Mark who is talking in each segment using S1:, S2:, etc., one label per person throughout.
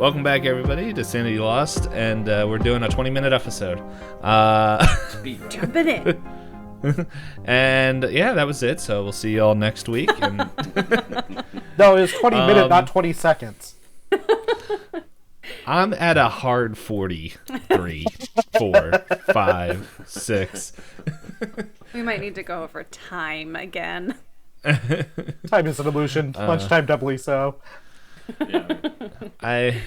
S1: Welcome back, everybody, to Sanity Lost, and we're doing a 20-minute episode.
S2: Jumping in.
S1: And yeah, that was it. So we'll see you all next week. And
S3: No, it was 20 minutes, not 20 seconds.
S1: I'm at a hard 43, 4, 5, 6.
S2: We might need to go over time again.
S3: Time is an illusion. Lunchtime doubly so.
S4: Yeah.
S1: I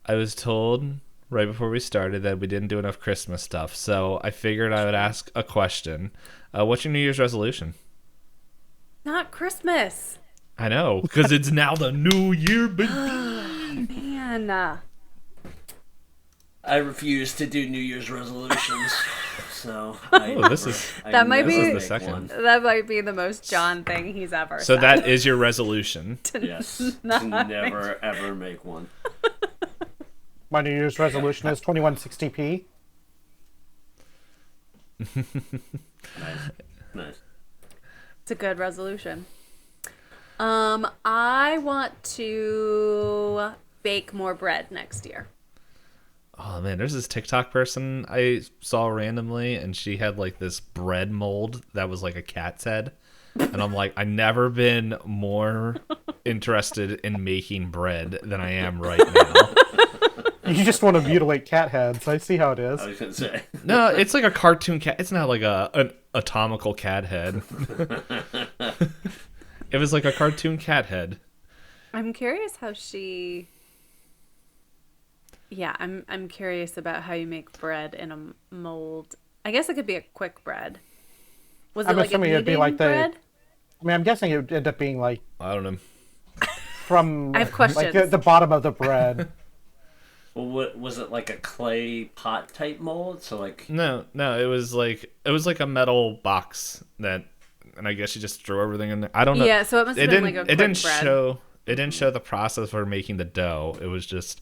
S1: was told right before we started that we didn't do enough Christmas stuff, so I figured I would ask a question. What's your New Year's resolution?
S2: Not Christmas.
S1: I know, because it's now the New Year, baby.
S2: Man.
S4: I refuse to do New Year's resolutions, so
S2: That might be
S1: the second one.
S2: That might be the most John thing he's ever
S1: So
S2: said.
S1: that is your resolution.
S4: Yes, to never ever make one.
S3: My New Year's resolution is 2160p.
S4: Nice.
S2: It's a good resolution. I want to bake more bread next year.
S1: Oh man, there's this TikTok person I saw randomly, and she had like this bread mold that was like a cat's head. And I'm like, I've never been more interested in making bread than I am right now.
S3: You just want to mutilate cat heads. I see how it is.
S4: I was gonna say.
S1: No, it's like a cartoon cat. It's not like an atomical cat head. It was like a cartoon cat head.
S2: I'm curious how she... Yeah, I'm curious about how you make bread in a mold. I guess it could be a quick bread. Was it
S3: I'm
S2: like a
S3: assuming it'd be
S2: kneading
S3: like
S2: bread?
S3: I mean, I'm guessing it would end up being like
S1: I don't know.
S3: from
S2: I have questions.
S3: like the bottom of the bread.
S4: Well, what was it, like a clay pot type mold? So like,
S1: No, it was like a metal box that, and I guess you just throw everything in there. I don't know.
S2: Yeah, so it must have been like a quick bread.
S1: It didn't show the process for making the dough. It was just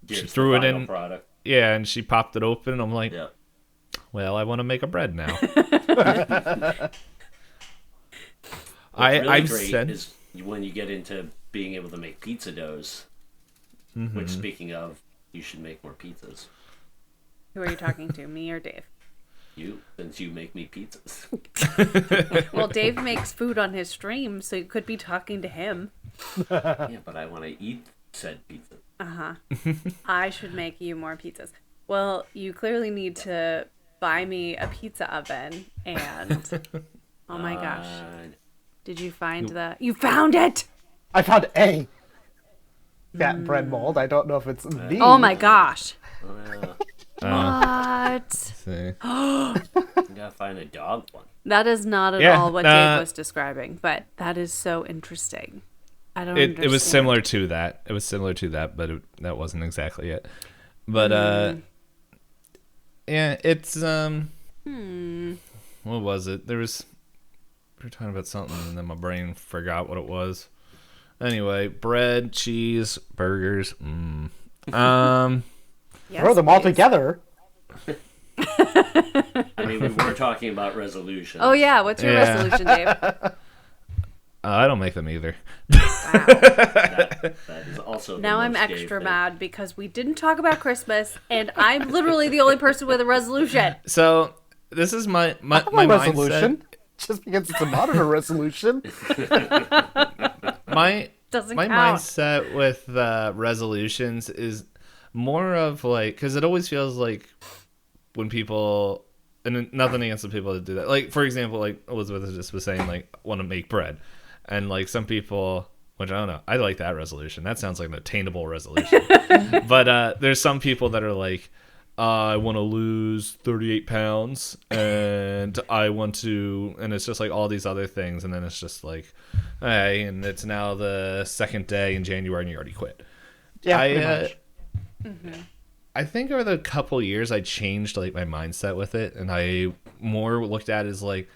S1: she
S4: here's
S1: threw
S4: the
S1: it
S4: final
S1: in.
S4: product.
S1: Yeah, and she popped it open. And I'm like,
S4: Yeah.
S1: well, I want to make a bread now.
S4: What's really
S1: I've
S4: great
S1: said
S4: is when you get into being able to make pizza doughs.
S1: Mm-hmm.
S4: Which, speaking of, you should make more pizzas.
S2: Who are you talking to, me or Dave?
S4: You, since you make me pizzas.
S2: Well, Dave makes food on his stream, so you could be talking to him.
S4: Yeah, but I want to eat said pizza.
S2: Uh-huh. I should make you more pizzas. Well, you clearly need to buy me a pizza oven, and... Oh my gosh. Did you find You found it!
S3: I found a cat bread mold. I don't know if it's the.
S2: Oh my gosh.
S4: Yeah.
S2: What?
S1: see.
S4: You gotta find a dog one.
S2: That is not at all what Dave was describing, but that is so interesting. I don't understand.
S1: It was similar to that. It was similar to that, but that wasn't exactly it. But yeah, it's what was it? We were talking about something, and then my brain forgot what it was. Anyway, bread, cheese, burgers.
S2: Yes,
S3: Throw them all
S2: please.
S3: together.
S4: I mean, we were talking about resolutions.
S2: Oh yeah, what's your resolution, Dave?
S1: I don't make them either.
S2: Wow.
S4: That is also the
S2: Now I'm
S4: most Dave
S2: extra
S4: thing.
S2: mad because we didn't talk about Christmas, and I'm literally the only person with a resolution.
S1: So this is my
S3: I have
S1: my
S3: a
S1: mindset.
S3: resolution. Just because it's a monitor resolution.
S1: My
S2: Doesn't
S1: my
S2: count.
S1: mindset with resolutions is more of like, because it always feels like when people, and nothing against the people that do that, like for example, like Elizabeth just was saying, like want to make bread, and like some people, which I don't know, I like that resolution. That sounds like an attainable resolution. But there's some people that are like, I want to lose 38 pounds, and I want to, and it's just like all these other things, and then it's just like, hey, and it's now the second day in January, and you already quit.
S3: Yeah, pretty much.
S1: I think over the couple years, I changed like my mindset with it, and I more looked at it as like,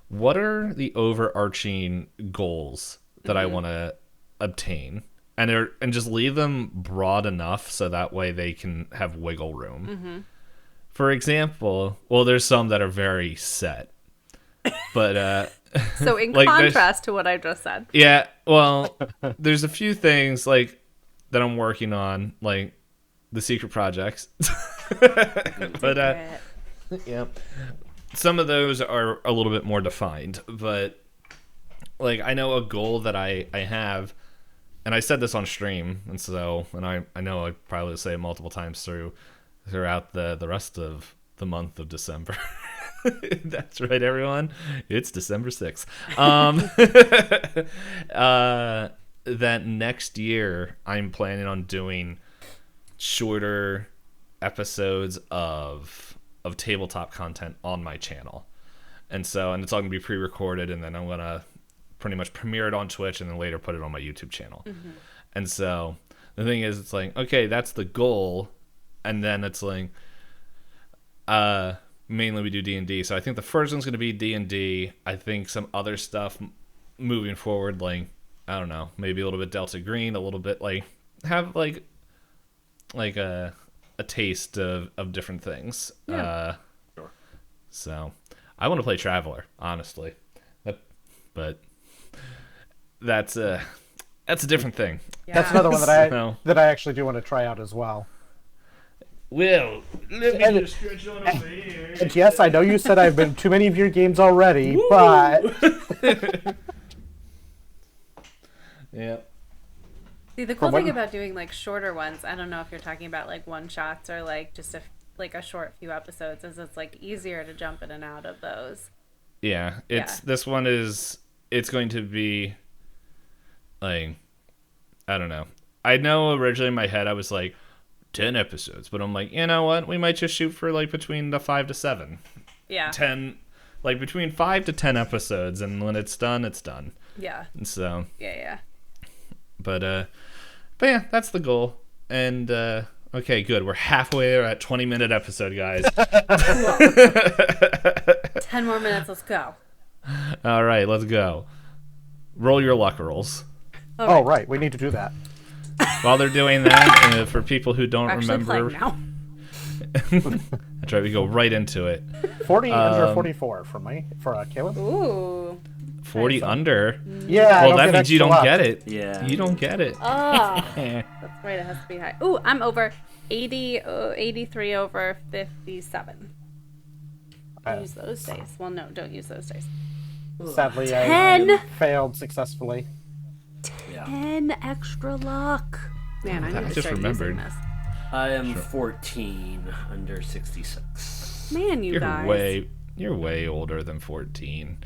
S1: what are the overarching goals that I want to obtain? And just leave them broad enough so that way they can have wiggle room. For example, well, there's some that are very set, but
S2: So in
S1: like,
S2: contrast to what I just said.
S1: yeah, well, there's a few things like that I'm working on, like the secret projects. But yeah, some of those are a little bit more defined. But like I know a goal that I have, and I said this on stream, and I know I probably say it multiple times throughout the rest of the month of December. That's right, everyone. It's December 6th. That next year, I'm planning on doing shorter episodes of tabletop content on my channel. And it's all going to be pre-recorded, and then I'm going to pretty much premiere it on Twitch and then later put it on my YouTube channel. Mm-hmm. And so the thing is, it's like, okay, that's the goal. And then it's like, mainly we do D&D. So I think the first one's going to be D&D. I think some other stuff moving forward, like, I don't know, maybe a little bit Delta Green, a little bit like, have like a taste of different things.
S2: Yeah.
S4: Sure.
S1: So I want to play Traveler, honestly. But that's a different thing.
S2: Yeah.
S3: That's another one that
S1: So-
S3: I actually do want to try out as well.
S1: Well, let me
S3: And-
S1: just stretch on over here.
S3: And yes, I know you said I've been too many of your games already, but
S1: Yeah.
S2: See, the cool
S3: From
S2: thing
S3: what-
S2: about doing like shorter ones, I don't know if you're talking about like one shots or like just a short few episodes, is it's like easier to jump in and out of those.
S1: Yeah,
S2: Yeah.
S1: This one is, it's going to be like, I don't know. I know originally in my head I was like 10 episodes, but I'm like, you know what? We might just shoot for like between the 5 to 7.
S2: Yeah.
S1: 10, like between 5 to 10 episodes, and when it's done, it's done.
S2: Yeah.
S1: And so,
S2: Yeah.
S1: but yeah, that's the goal. And okay, good. We're halfway there at 20-minute episode, guys.
S2: 10 more minutes, let's go.
S1: All right, let's go. Roll your luck rolls.
S3: oh right, we need to do that.
S1: While they're doing that, for people who don't
S2: Actually
S1: remember,
S2: playing now.
S1: that's right, we go right into it.
S3: 40 under 44 for Caleb.
S2: Ooh.
S1: 40 under.
S3: Yeah, I
S1: Well,
S3: don't
S1: that
S3: get
S1: means you
S3: extra
S1: don't
S3: luck.
S1: get it.
S4: Yeah.
S1: You don't get it.
S2: Oh, that's right. It has to be high. Ooh, I'm over 83 over 57. Use those dice. Well, no, don't use those dice.
S3: Sadly,
S2: 10.
S3: I failed successfully.
S2: 10 extra luck. Man, I
S1: I
S2: need to
S1: just
S2: start
S1: remembered.
S2: using this.
S4: I am 14 under 66.
S2: Man, you guys.
S1: You're way older than 14.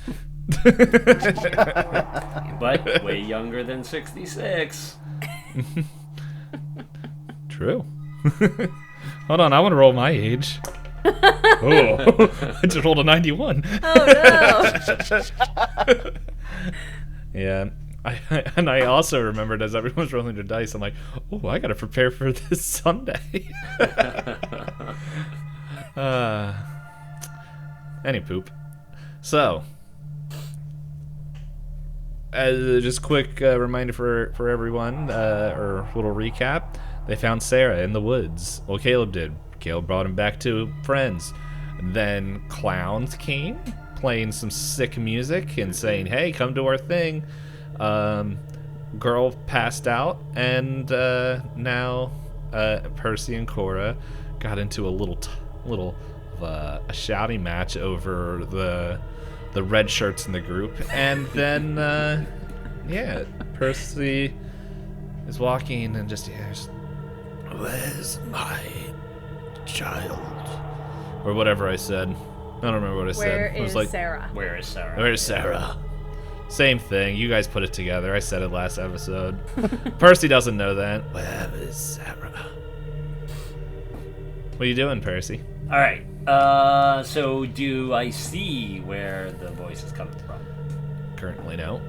S4: But way younger than 66.
S1: True. Hold on, I want to roll my age. Oh, I just rolled a 91.
S2: Oh no.
S1: Yeah. I also remembered as everyone was rolling their dice, I'm like, oh, I gotta prepare for this Sunday. Any poop. So, just quick reminder for everyone, or little recap. They found Sarah in the woods. Well, Caleb did. Caleb brought him back to friends. And then clowns came, playing some sick music and saying, hey, come to our thing. Girl passed out, and now Percy and Cora got into a little a shouting match over the red shirts in the group, and then yeah, Percy is walking and just where's my child, or whatever I said. I don't remember what I said.
S2: Where
S1: It was
S2: is
S1: like,
S2: Sarah?
S4: Where is Sarah?
S1: where's Sarah? Same thing. You guys put it together. I said it last episode. Percy doesn't know that. Where is Sarah? What are you doing, Percy?
S4: All right. So do I see where the voice is coming from?
S1: Currently, no.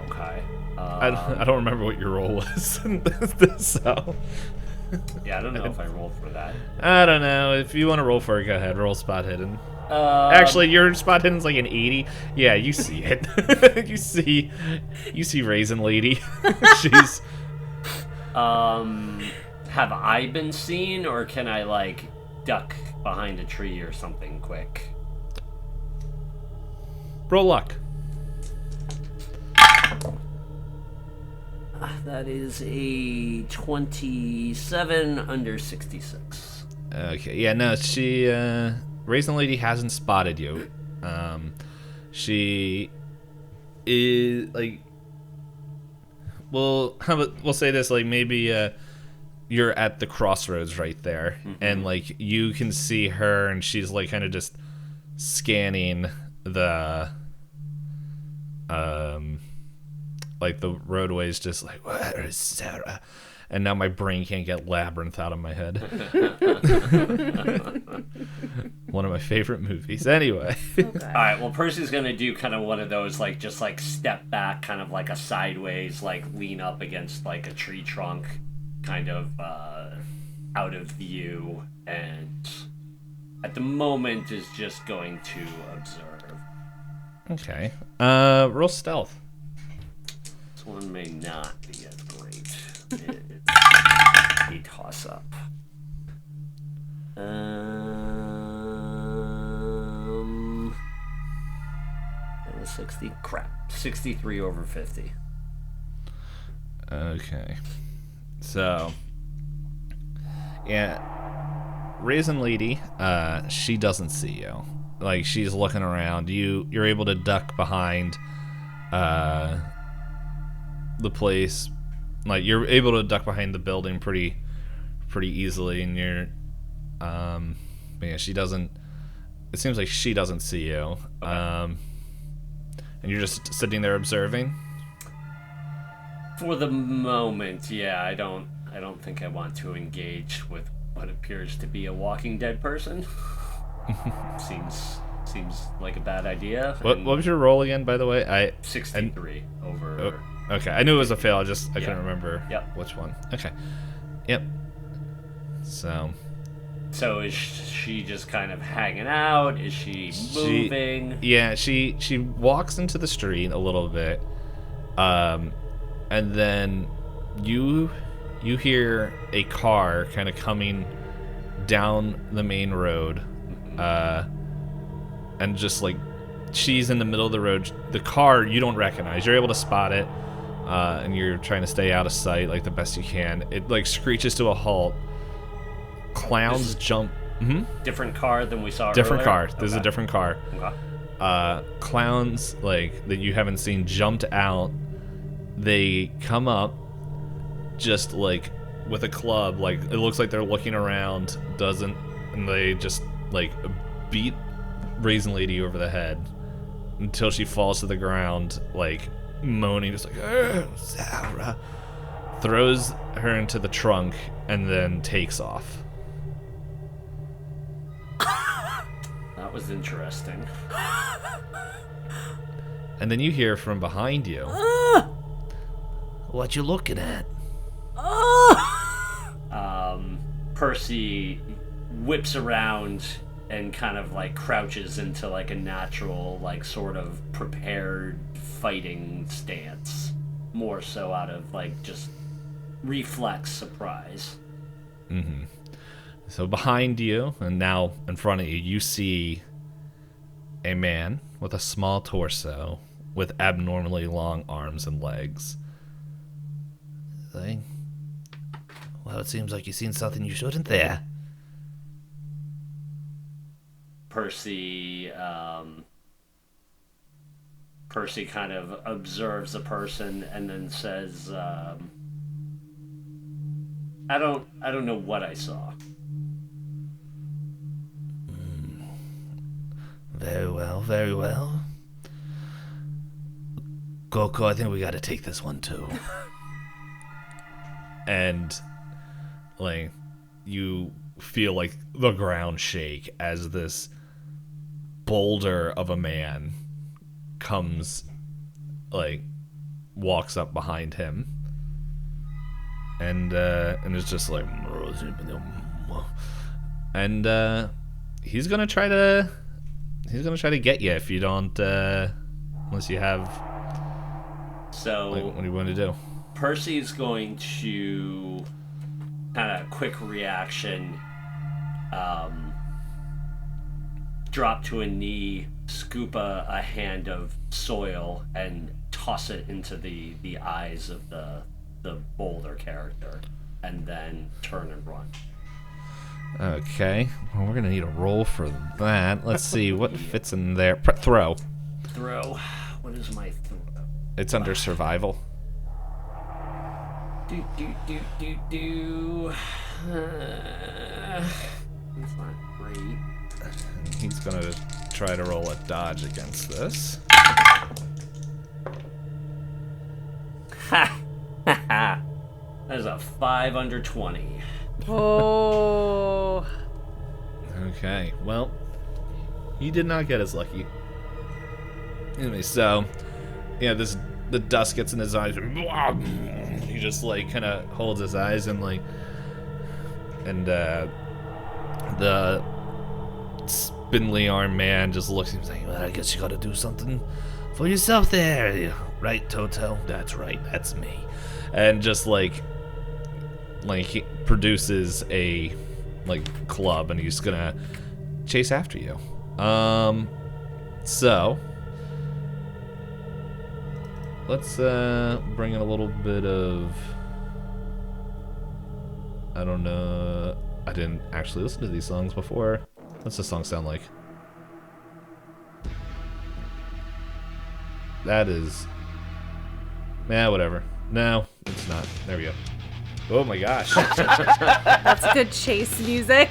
S4: Okay.
S1: I don't remember what your role was. So
S4: Yeah, I don't know if I rolled for that.
S1: I don't know. If you want to roll for it, go ahead. Roll spot hidden. Actually, your spot hidden's like an 80. Yeah, you see it. you see Raisin Lady. She's
S4: have I been seen, or can I like duck behind a tree or something quick?
S1: roll luck.
S4: That is a 27 under 66.
S1: Okay, yeah, no, she, Raisin Lady hasn't spotted you. She is, like, well, how about, we'll say this, like, maybe, you're at the crossroads right there, and, like, you can see her, and she's, like, kind of just scanning the, like, the roadways, just like, where is Sarah? And now my brain can't get Labyrinth out of my head. One of my favorite movies. Anyway.
S2: Okay.
S4: All right, well, Percy's going to do kind of one of those, like, just, like, step back, kind of like a sideways, like, lean up against, like, a tree trunk, kind of out of view, and at the moment is just going to observe.
S1: Okay. Roll stealth.
S4: This one may not be as great. It's a toss-up. 60. Crap. 63 over 50.
S1: Okay. So, yeah, Raisin Lady, she doesn't see you. Like, she's looking around. You're able to duck behind the place. Like, you're able to duck behind the building pretty easily, and you're but yeah, she doesn't, it seems like she doesn't see you.
S4: Okay.
S1: And you're just sitting there observing.
S4: For the moment, yeah, I don't think I want to engage with what appears to be a Walking Dead person. seems like a bad idea.
S1: What was your roll again, by the way?
S4: 63 over.
S1: Okay, I knew it was a fail. I couldn't remember
S4: Yep.
S1: which one. Okay. Yep.
S4: So is she just kind of hanging out? Is she moving?
S1: Yeah, she walks into the street a little bit, and then you hear a car kind of coming down the main road, and just like she's in the middle of the road. The car you don't recognize. You're able to spot it, and you're trying to stay out of sight like the best you can. It like screeches to a halt. Clowns jump.
S4: Different car than we saw
S1: Different
S4: earlier?
S1: car. This is a different car.
S4: Okay.
S1: Clowns like that you haven't seen jumped out. They come up just like with a club. Like it looks like they're looking around. And they just like beat Raisin Lady over the head until she falls to the ground, like moaning, just like Sarah. Throws her into the trunk and then takes off.
S4: That was interesting.
S1: And then you hear from behind you. What you looking at?
S4: Percy whips around and kind of like crouches into like a natural, like sort of prepared fighting stance. More so out of like just reflex surprise.
S1: Mm-hmm. So behind you, and now in front of you, you see a man with a small torso with abnormally long arms and legs. Thing. Well, it seems like you've seen something you shouldn't there.
S4: Percy kind of observes the person and then says, I don't know what I saw.
S1: Very well, very well. Coco, I think we gotta take this one too. And like you feel like the ground shake as this boulder of a man walks up behind him, and it's just like, and he's gonna try to get you if you don't, unless you have.
S4: So
S1: like, what do you want to do?
S4: Percy's going to kind of quick reaction, drop to a knee, scoop a hand of soil, and toss it into the eyes of the the boulder character, and then turn and run.
S1: Okay. Well, we're gonna need a roll for that. Let's see what fits in there. Throw.
S4: Throw. What is my throw?
S1: It's under survival.
S4: Do. It's not great.
S1: And he's gonna try to roll a dodge against this.
S4: Ha! That is a 5 under 20.
S2: Oh.
S1: Okay. Well, he did not get as lucky. Anyway, so yeah, the dust gets in his eyes. He just like kind of holds his eyes and the spindly arm man just looks at him saying, well, I guess you gotta do something for yourself there. Right, Toto? That's right, that's me. And just like he produces a club and he's gonna chase after you. So let's bring in a little bit of, I don't know, I didn't actually listen to these songs before. What's the song sound like? That is, whatever. No, it's not. There we go. Oh my gosh.
S2: That's good chase music.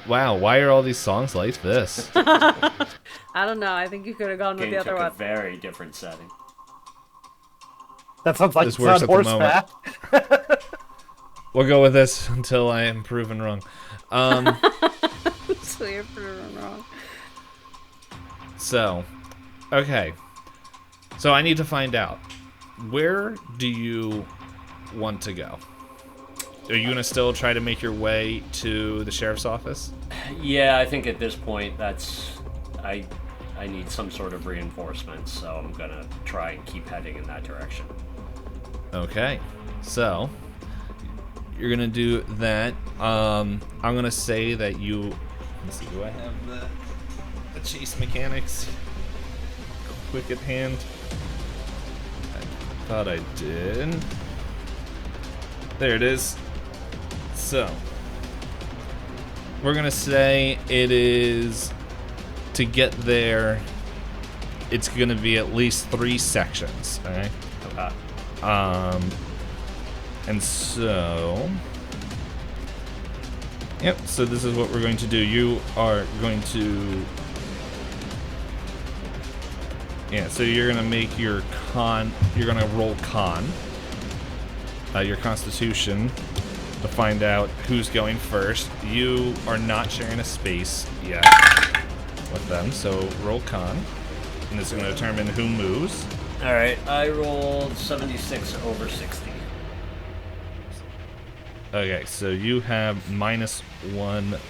S1: Wow, why are all these songs like this?
S2: I don't know. I think you could have gone with
S4: Game
S2: the other
S4: took
S2: one.
S4: a very different setting.
S3: That sounds like
S1: This
S3: it's
S1: works
S3: on
S1: at the moment.
S3: horseback.
S1: We'll go with this until I am proven wrong.
S2: So you're proven wrong.
S1: So, okay. So I need to find out, where do you want to go? Are you gonna still try to make your way to the sheriff's office?
S4: Yeah, I think at this point I need some sort of reinforcement, so I'm gonna try and keep heading in that direction.
S1: Okay. So you're gonna do that. I'm gonna say that you. Let's see. Do I have the chase mechanics quick at hand? I thought I did. There it is. So we're gonna say it is to get there. It's gonna be at least 3 sections. All right.
S4: Okay.
S1: And so, yep, so this is what we're going to do. You are going to, so you're going to make your you're going to roll your constitution to find out who's going first. You are not sharing a space yet with them, so roll con, and it's going to determine who moves.
S4: All right, I rolled 76 over 60.
S1: Okay, so you have -1 move.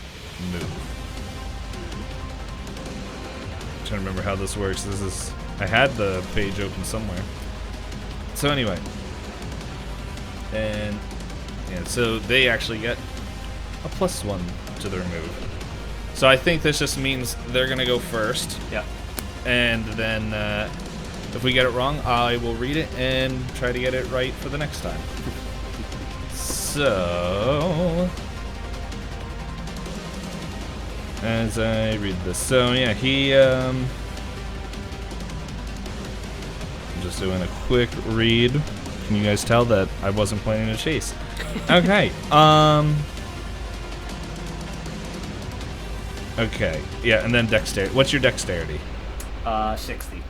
S1: I'm trying to remember how this works. I had the page open somewhere. So anyway, and so they actually get a +1 to their move. So I think this just means they're gonna go first.
S4: Yeah.
S1: And then if we get it wrong, I will read it and try to get it right for the next time. So, as I read this, so yeah, I'm just doing a quick read. Can you guys tell that I wasn't planning to chase? Okay, okay, yeah, and then dexterity. What's your dexterity?
S4: 60.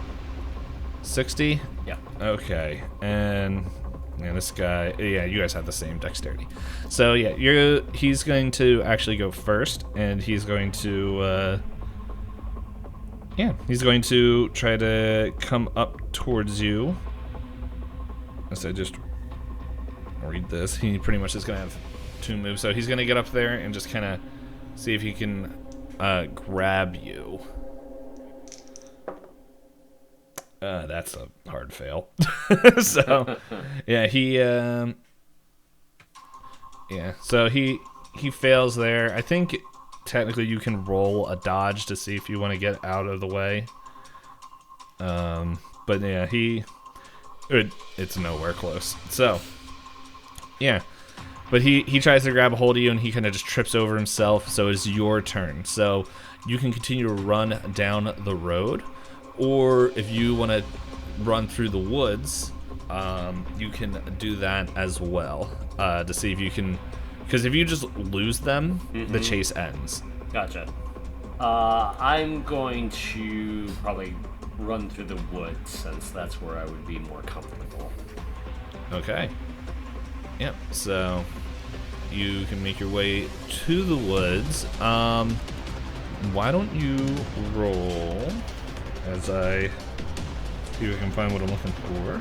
S1: 60?
S4: Yeah.
S1: Okay, and this guy, you guys have the same dexterity. So yeah, he's going to actually go first, and he's going to he's going to try to come up towards you. As I just read this, he pretty much is going to have 2 moves. So he's going to get up there and just kind of see if he can grab you. That's a hard fail. So, yeah, so he fails there. I think technically you can roll a dodge to see if you want to get out of the way. But yeah, he It's nowhere close. So, yeah. But he tries to grab a hold of you, and he kind of just trips over himself, so it's your turn. So you can continue to run down the road, or if you want to run through the woods, you can do that as well, to see if you can... Because if you just lose them, the chase ends.
S4: Gotcha. I'm going to probably run through the woods, since that's where I would be more comfortable.
S1: Okay. Yep, so you can make your way to the woods. Why don't you roll as I see if I can find what I'm looking for.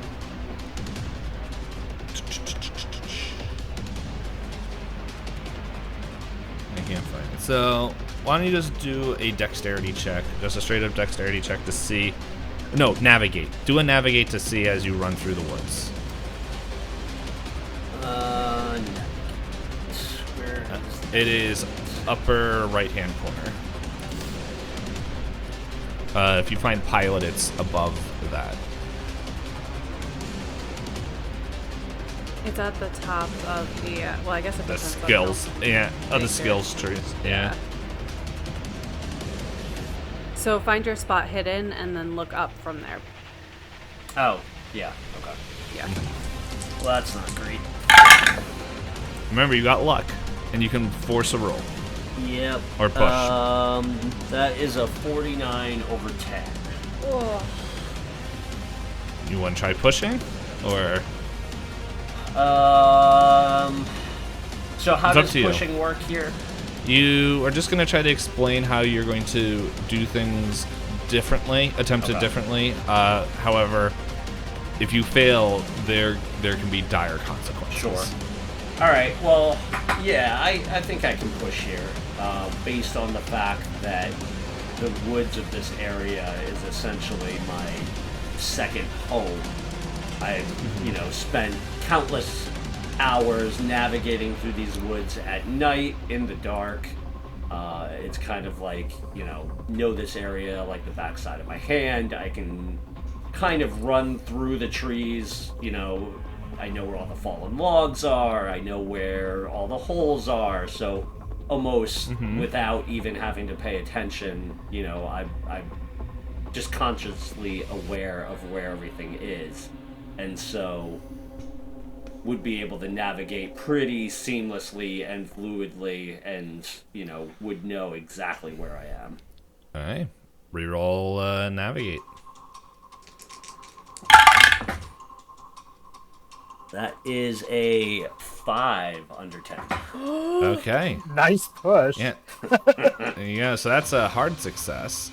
S1: I can't find it. So why don't you just do a dexterity check, just a straight up dexterity check to see. No, navigate. Do a navigate to see as you run through the woods.
S4: Where
S1: It is upper right-hand corner. If you find pilot, it's above that.
S2: It's at the top of the, well, I guess it
S1: The
S2: depends on
S1: skills,
S2: how
S1: yeah, of the
S2: big
S1: skills trees, yeah.
S2: So find your spot hidden and then look up from there.
S4: Oh, yeah, okay.
S2: Yeah.
S4: Well, that's not great.
S1: Remember, you got luck, and you can force a roll.
S4: Yep.
S1: Or push.
S4: That is a 49 over 10.
S2: Oh.
S1: You want to try pushing, or
S4: So how
S1: It's up
S4: does
S1: to you.
S4: pushing work here?
S1: you are just going to try to explain how you're going to do things differently, attempt it
S4: Okay.
S1: differently. However, if you fail, there can be dire consequences.
S4: Sure. All right. Well, yeah, I think I can push here, based on the fact that the woods of this area is essentially my second home. I've, spent countless hours navigating through these woods at night in the dark. It's kind of like, know this area like the backside of my hand. I can kind of run through the trees, I know where all the fallen logs are. I know where all the holes are. So almost without even having to pay attention, I'm just consciously aware of where everything is. And so would be able to navigate pretty seamlessly and fluidly and, would know exactly where I am.
S1: All right. Reroll navigate.
S4: That is a 5 under 10.
S1: Okay.
S3: Nice push.
S1: Yeah. Yeah, so that's a hard success.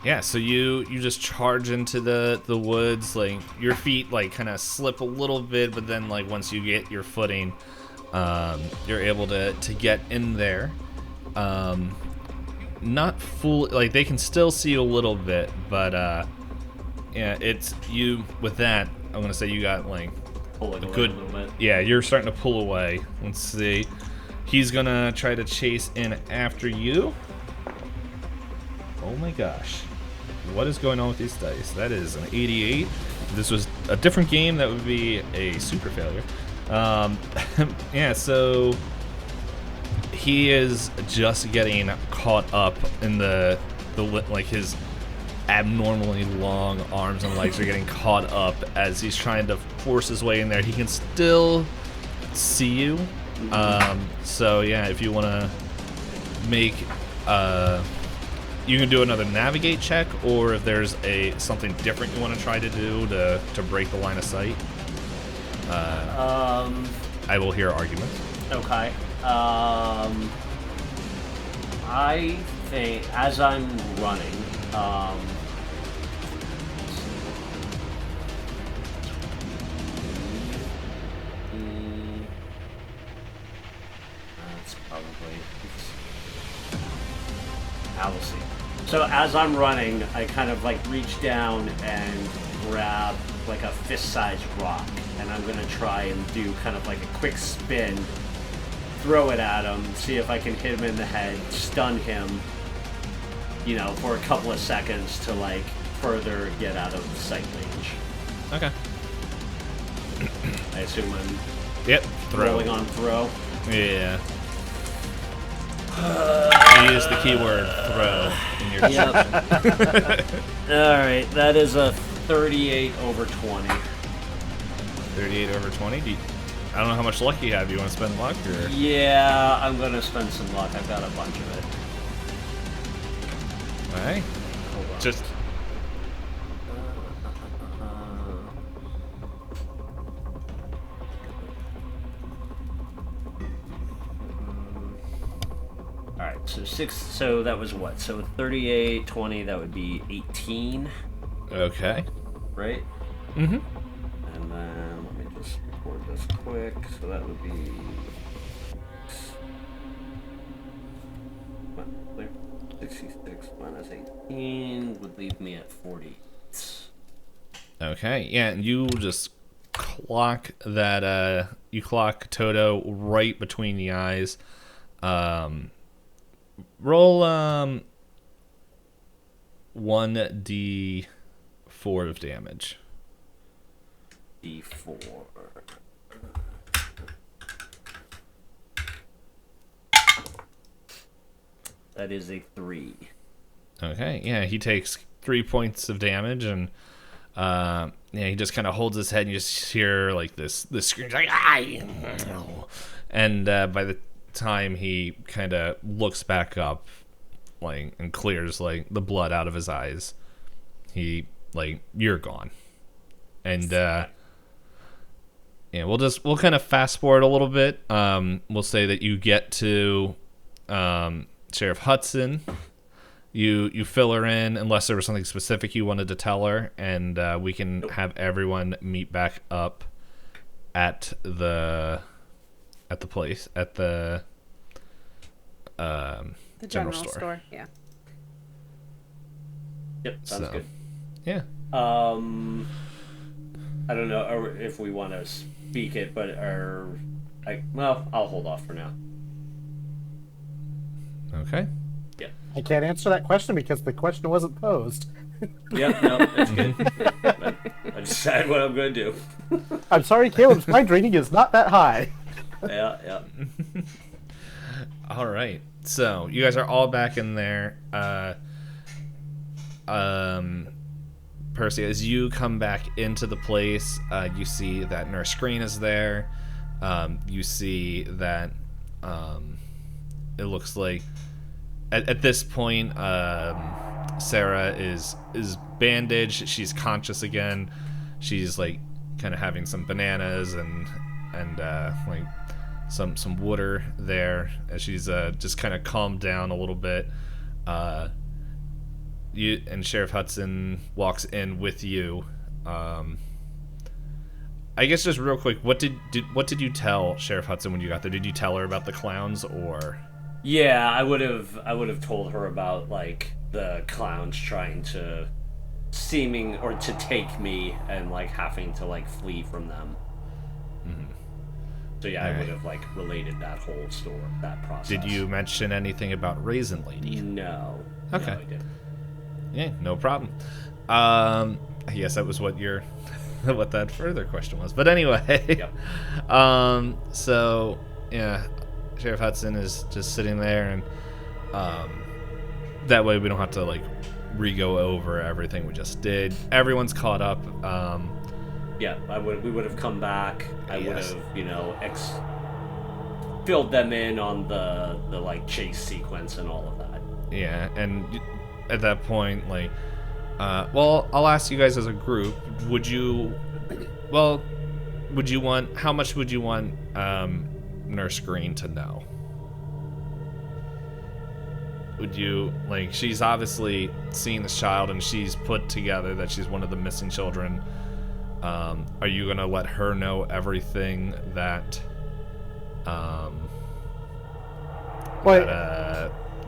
S1: Yeah, so you just charge into the woods, like your feet like kind of slip a little bit, but then like once you get your footing, you're able to get in there. Not full, like they can still see you a little bit, but yeah, it's you with that. I'm gonna say you got like
S4: Pulling
S1: a
S4: away
S1: good,
S4: a little bit.
S1: yeah, you're starting to pull away. Let's see. He's gonna try to chase in after you. Oh my gosh. What is going on with these dice? That is an 88. If this was a different game, that would be a super failure. Yeah, so he is just getting caught up in the like his abnormally long arms and legs are getting caught up as he's trying to force his way in there. He can still see you. So yeah, if you want to make you can do another navigate check, or if there's something different you want to try to do to break the line of sight. I will hear arguments.
S4: Okay. I think as I'm running, that's probably. I will see. So as I'm running, I kind of like reach down and grab like a fist-sized rock, and I'm gonna try and do kind of like a quick spin, throw it at him, see if I can hit him in the head, stun him, for a couple of seconds to like further get out of sight range.
S1: Okay.
S4: I assume I'm
S1: Yep. Throw.
S4: rolling on throw.
S1: Yeah. You use the keyword throw in your
S4: Yep. Alright, that is a 38 over 20.
S1: 38 over 20. I don't know how much luck you have. Do you want to spend luck or?
S4: Yeah, I'm gonna spend some luck. I've got a bunch of it.
S1: All right.
S4: Hold on.
S1: Just
S4: Alright, so 6, so that was what? So 38, 20, that would be 18,
S1: okay.
S4: right?
S1: Mm-hmm.
S4: And then, let me just record this quick, so that would be... 66 minus 18 would leave me at 40.
S1: Okay. Yeah, and you just clock that. You clock Toto right between the eyes. Roll 1d4 of damage.
S4: D4. That is a 3.
S1: Okay, yeah, he takes 3 points of damage, and yeah, he just kind of holds his head, and you just hear like this scream, like and by the time he kind of looks back up, like, and clears like the blood out of his eyes, you're gone, and yeah, we'll kind of fast forward a little bit. We'll say that you get to Sheriff Hudson. You fill her in unless there was something specific you wanted to tell her, and we can have everyone meet back up at the place at the general store.
S2: Yeah.
S4: Yep, sounds good.
S1: Yeah.
S4: I don't know if we want to speak it, but I'll hold off for now.
S1: Okay.
S4: Yeah.
S3: I can't answer that question because the question wasn't posed.
S4: Yep, no, that's good. I decide what I'm going to do.
S3: I'm sorry, Caleb's mind reading is not that high.
S4: Yeah.
S1: All right. So you guys are all back in there. Percy, as you come back into the place, you see that Nurse Green is there. You see that it looks like at this point, Sarah is bandaged. She's conscious again. She's like kind of having some bananas and like some water there as she's just kind of calmed down a little bit. You and Sheriff Hudson walks in with you. I guess just real quick, what did you tell Sheriff Hudson when you got there? Did you tell her about the clowns or?
S4: Yeah, I would have told her about like the clowns trying to to take me and like having to like flee from them.
S1: Mm-hmm.
S4: So yeah, I would have like related that whole story, that process.
S1: Did you mention anything about Raisin Lady?
S4: No.
S1: Okay.
S4: No, I didn't.
S1: Yeah, no problem. I guess that was what that further question was. But anyway,
S4: Yep.
S1: So yeah, Sheriff Hudson is just sitting there, and that way we don't have to like re-go over everything we just did. Everyone's caught up.
S4: Yeah, we would have come back. I would
S1: Yes.
S4: have, filled them in on the like chase sequence and all of that.
S1: Yeah, and at that point, like, well, I'll ask you guys as a group. How much would you want Nurse Green to know? Would you, like, she's obviously seen this child and she's put together that she's one of the missing children. Are you gonna let her know everything that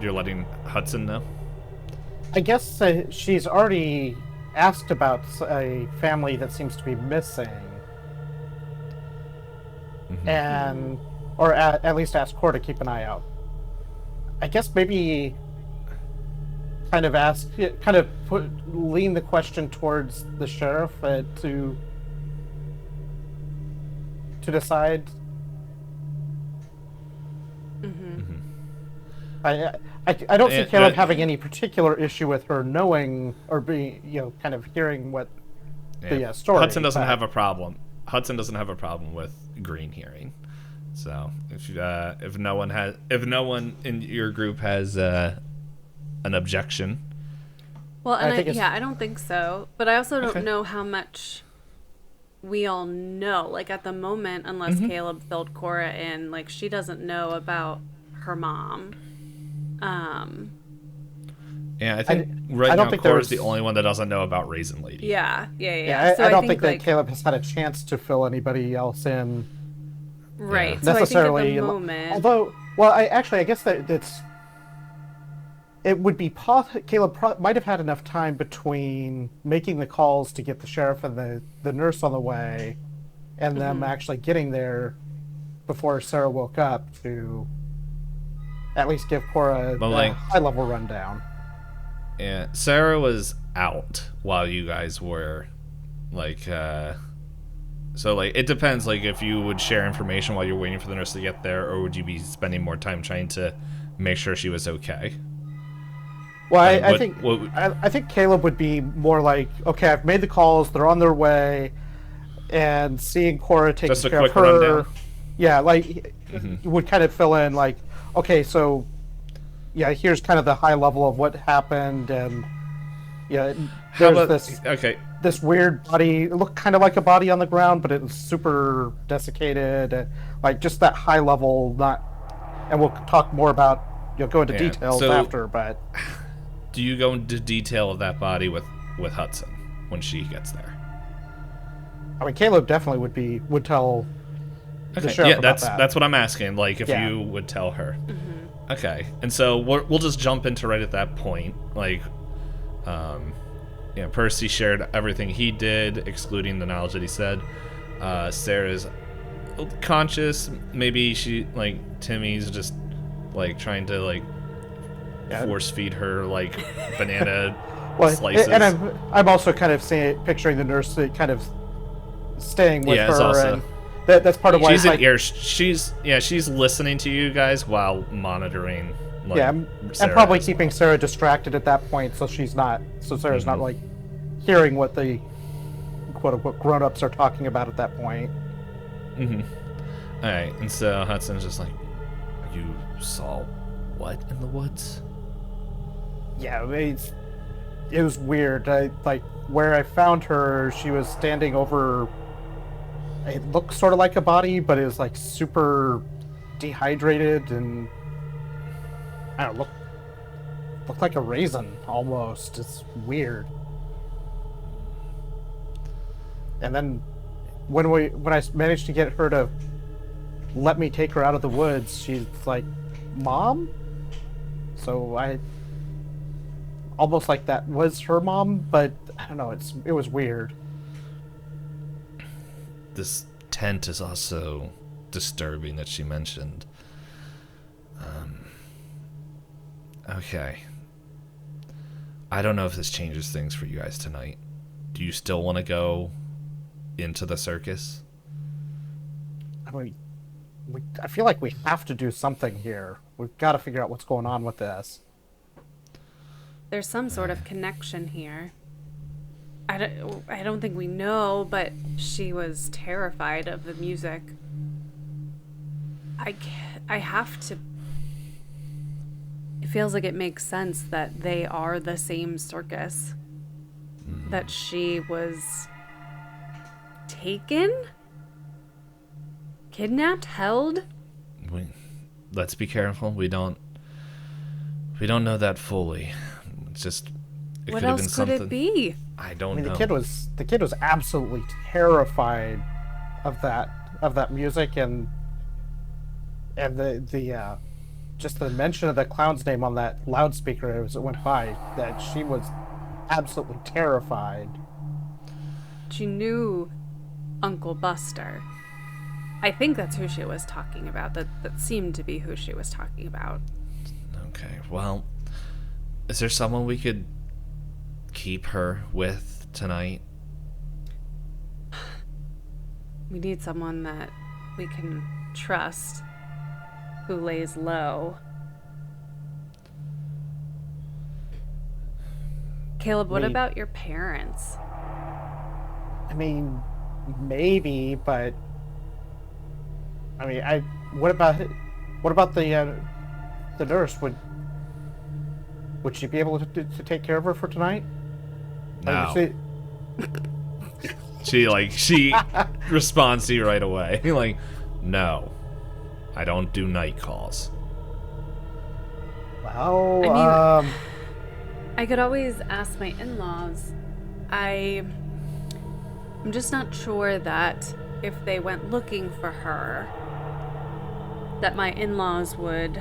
S1: you're letting Hudson know?
S3: I guess she's already asked about a family that seems to be missing.
S1: Mm-hmm.
S3: Or at least ask Core to keep an eye out. I guess maybe kind of lean the question towards the sheriff to decide. I don't see Caleb having any particular issue with her knowing or being, kind of hearing what the story.
S1: Hudson doesn't have a problem. Hudson doesn't have a problem with Green hearing. So if no one in your group has an objection.
S2: Well, and I don't think so. But I also don't know how much we all know. Like at the moment, unless Caleb filled Cora in, like she doesn't know about her mom.
S1: Yeah, I think now Cora's the only one that doesn't know about Raisin Lady.
S2: Yeah.
S3: So I don't think that Caleb has had a chance to fill anybody else in.
S2: Right.
S3: Yeah. Necessarily.
S2: So I think at the moment...
S3: Although, I guess it would be Caleb might have had enough time between making the calls to get the sheriff and the nurse on the way, and them actually getting there before Sarah woke up to at least give Cora a high-level rundown.
S1: Yeah, Sarah was out while you guys were, so, it depends, if you would share information while you're waiting for the nurse to get there, or would you be spending more time trying to make sure she was okay?
S3: Well, I think Caleb would be more like, okay, I've made the calls, they're on their way, and seeing Cora taking care of her. Rundown. Yeah, would kind of fill in, okay, so, yeah, here's kind of the high level of what happened, and, there's this weird body. It looked kind of like a body on the ground, but it was super desiccated, just that high level, and we'll talk more about, go into details after, but...
S1: Do you go into detail of that body with Hudson when she gets there?
S3: I mean, Caleb definitely would tell the sheriff about that.
S1: That's what I'm asking. If you would tell her. Okay, and so we'll just jump into right at that point. Percy shared everything he did, excluding the knowledge that he said. Sarah's conscious. Maybe she Timmy's just trying to force feed her banana slices.
S3: And I'm also kind of picturing the nurse kind of staying with her.
S1: Also,
S3: and that's part of why
S1: she's listening to you guys while monitoring.
S3: And probably keeping Sarah distracted at that point, so Sarah's not hearing what the quote unquote grown-ups are talking about at that point.
S1: All right, and so Hudson's just you saw what in the woods?
S3: Yeah, it was weird. Where I found her, she was standing over. It looked sort of like a body, but it was super dehydrated and I don't know, looked like a raisin almost. It's weird. And then when I managed to get her to let me take her out of the woods, she's like, "Mom?" So I almost that was her mom, but I don't know. It was weird.
S1: This tent is also disturbing that she mentioned. Okay. I don't know if this changes things for you guys tonight. Do you still want to go into the circus?
S3: I mean, I feel like we have to do something here. We've got to figure out what's going on with this.
S2: There's some sort of connection here. I don't think we know, but she was terrified of the music. I have to... It feels like it makes sense that they are the same circus. That she was taken? Kidnapped? Held?
S1: Let's be careful. We don't know that fully. It's just...
S2: What else could it be?
S1: I don't know.
S3: The kid was absolutely terrified of that music and the just the mention of the clown's name on that loudspeaker as it went by, that she was absolutely terrified.
S2: She knew Uncle Buster. I think that's who she was talking about. That seemed to be who she was talking about.
S1: Okay, well, Is there someone we could keep her with tonight?
S2: We need someone that we can trust, who lays low. Caleb, what about your parents?
S3: I mean, maybe, but I mean, what about the nurse? Would she be able to take care of her for tonight?
S1: No. She responds to you right away. Like, no, I don't do night calls.
S3: Well,
S2: I mean, I could always ask my in-laws. I'm just not sure that if they went looking for her, that my in-laws would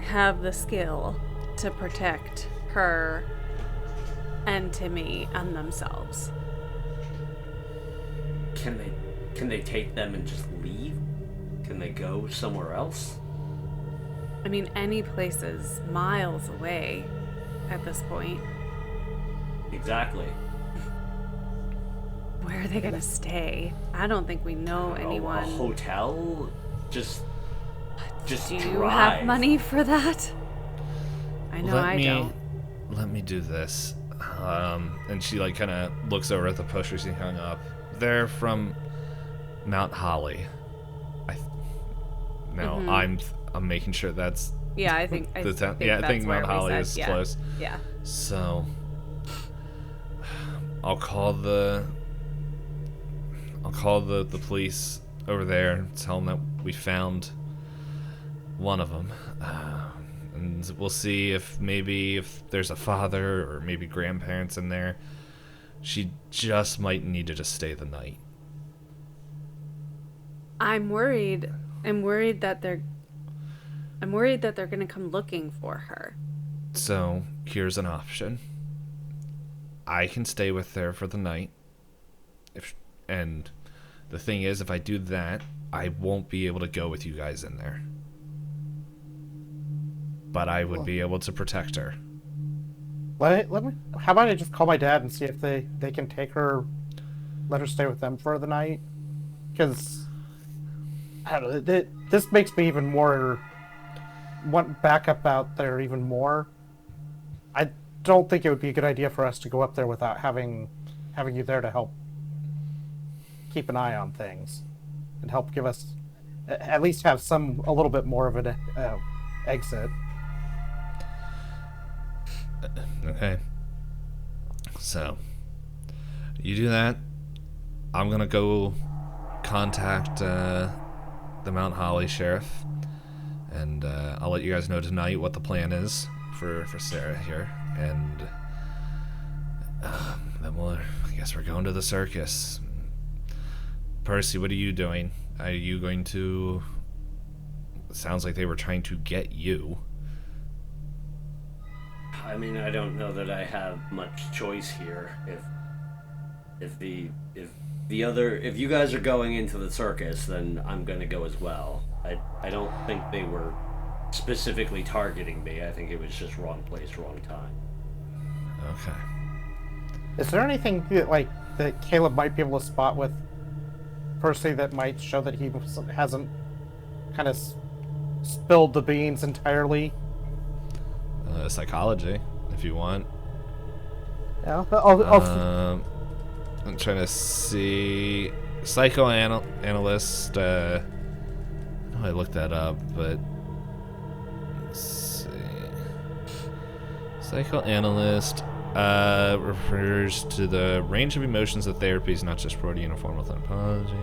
S2: have the skill to protect her and Timmy and themselves.
S4: Can they take them and just leave? Can they go somewhere else?
S2: I mean, any place is miles away at this point.
S4: Exactly.
S2: Where are they gonna stay? I don't think we know anyone.
S4: A hotel? Just
S2: Do you
S4: drive.
S2: have money for that? I know I don't.
S1: Let me do this. And she like kind of looks over at the posters he hung up. They're from Mount Holly. I'm making sure that's
S2: Yeah, I think
S1: the town. I think Mount Holly is close.
S2: Yeah.
S1: So I'll call the police over there and tell them that we found one of them, and we'll see if there's a father or maybe grandparents in there. She just might need to just stay the night.
S2: I'm worried that they're gonna come looking for her.
S1: So here's an option. I can stay with her for the night. And the thing is, if I do that, I won't be able to go with you guys in there. But I would be able to protect her.
S3: let me. How about I just call my dad and see if they can take her, let her stay with them for the night? Because I don't know. This makes me even more want backup out there even more. I don't think it would be a good idea for us to go up there without having you there to help keep an eye on things and help give us at least have a little bit more of an exit.
S1: Okay. So you do that. I'm gonna go contact the Mount Holly sheriff, and I'll let you guys know tonight what the plan is for Sarah here, and then I guess we're going to the circus. Percy, what are you doing? Are you going to... It sounds like they were trying to get you.
S4: I mean, I don't know that I have much choice here. If you guys are going into the circus, then I'm gonna go as well. I don't think they were specifically targeting me. I think it was just wrong place, wrong time.
S1: Okay.
S3: Is there anything that Caleb might be able to spot with Percy that might show that he hasn't kind of spilled the beans entirely?
S1: Psychology, if you want.
S3: Yeah,
S1: I'm trying to see psychoanalyst. I know I looked that up, but let's see. Psychoanalyst refers to the range of emotions that therapy is not just broad uniform with apology.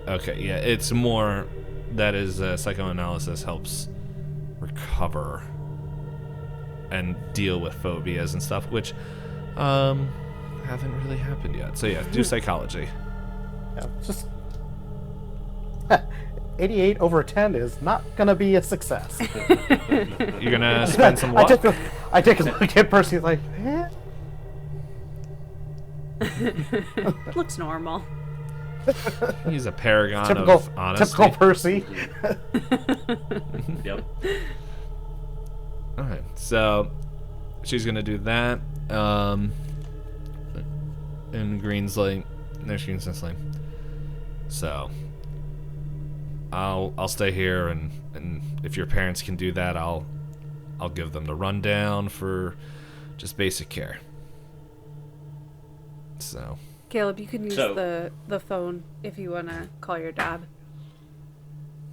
S1: Okay, yeah, it's more that is psychoanalysis helps recover and deal with phobias and stuff, which haven't really happened yet. So yeah, do psychology.
S3: yeah, just 88 over 10 is not gonna be a success.
S1: You're gonna spend some luck.
S3: I take a look at Percy like, eh?
S2: Looks normal.
S1: He's a paragon
S3: Typical,
S1: of honesty.
S3: typical Percy.
S4: Yep.
S1: All right, so she's gonna do that. And Green's like, there's Green's just like, so I'll stay here, and if your parents can do that, I'll give them the rundown for just basic care. So
S2: Caleb, you can use the phone if you want to call your dad.